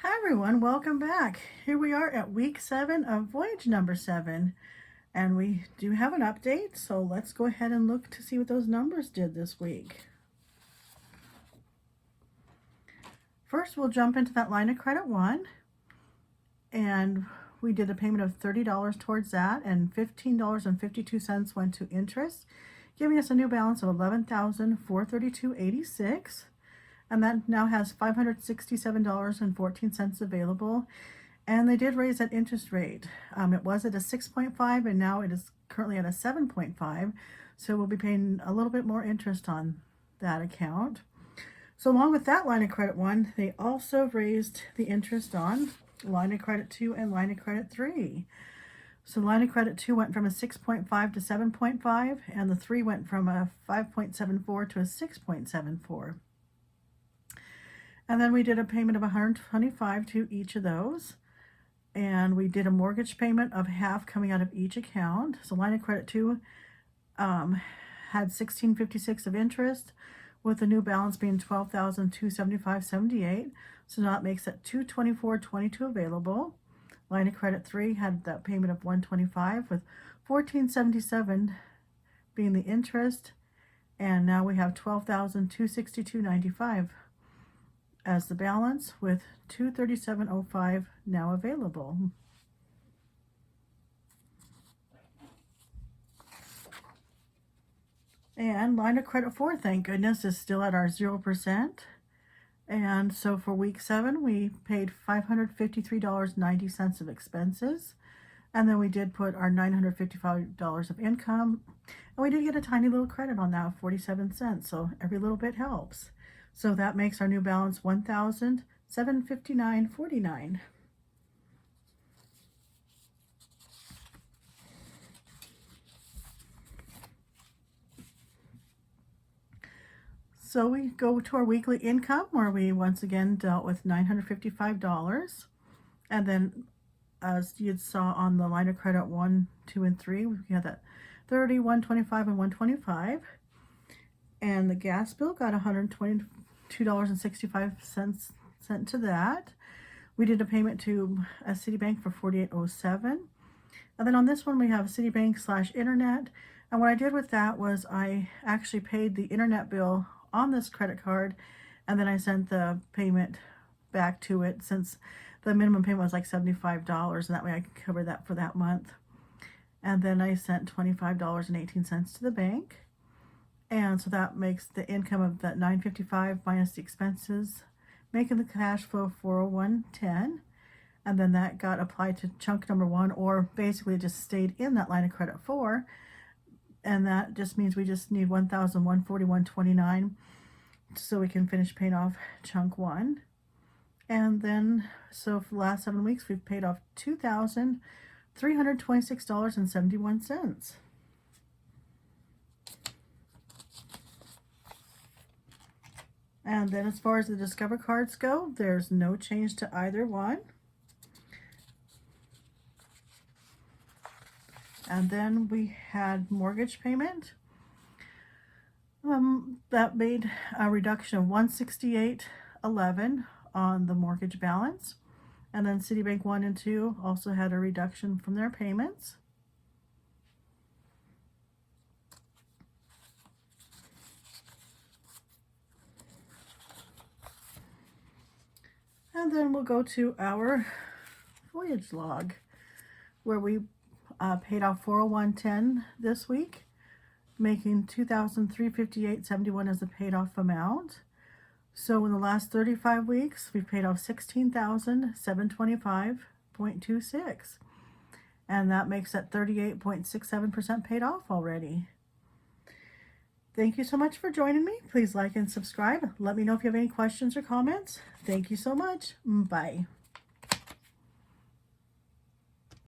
Hi everyone, welcome back. Here we are at week 7 of Voyage number 7, and we do have an update, so let's go ahead and look to see what those numbers did this week. First, we'll jump into that line of credit 1, and we did a payment of $30 towards that, and $15.52 went to interest, giving us a new balance of $11,432.86. And that now has $567.14 available. And they did raise that interest rate. It was at a 6.5 and now it is currently at a 7.5. So we'll be paying a little bit more interest on that account. So along with that line of credit 1, they also raised the interest on line of credit 2 and line of credit 3. So line of credit 2 went from a 6.5 to 7.5, and the 3 went from a 5.74 to a 6.74. And then we did a payment of $125 to each of those. And we did a mortgage payment of half coming out of each account. So line of credit 2 had $1,656 of interest, with the new balance being $12,275.78. So now it makes it $224.22 available. Line of credit 3 had that payment of $125, with $1,477 being the interest. And now we have $12,262.95 as the balance, with $237.05 now available. And line of credit 4, thank goodness, is still at our 0%. And so for week 7, we paid $553.90 of expenses. And then we did put our $955 of income. And we did get a tiny little credit on that of 47 cents. So every little bit helps. So that makes our new balance $1,759.49. So we go to our weekly income, where we once again dealt with $955. And then, as you saw on the line of credit 1, 2, and 3, we had that 30, 125, and 125. And the gas bill got $122.65 sent to that. We did a payment to a Citibank for $48.07. And then on this one, we have Citibank/internet. And what I did with that was I actually paid the internet bill on this credit card, and then I sent the payment back to it, since the minimum payment was like $75, and that way I could cover that for that month. And then I sent $25.18 to the bank. And so that makes the income of that $955 minus the expenses, making the cash flow $401.10. And then that got applied to chunk number 1, or basically just stayed in that line of credit 4. And that just means we just need $1,141.29 so we can finish paying off chunk 1. And then, so for the last 7 weeks, we've paid off $2,326.71. And then as far as the Discover cards go, there's no change to either one. And then we had mortgage payment. That made a reduction of $168.11 on the mortgage balance. And then Citibank 1 and 2 also had a reduction from their payments. And then we'll go to our Voyage log, where we paid off $401.10 this week, making $2,358.71 as the paid off amount. So in the last 35 weeks, we've paid off $16,725.26, and that makes that 38.67% paid off already. Thank you so much for joining me. Please like and subscribe. Let me know if you have any questions or comments. Thank you so much. Bye.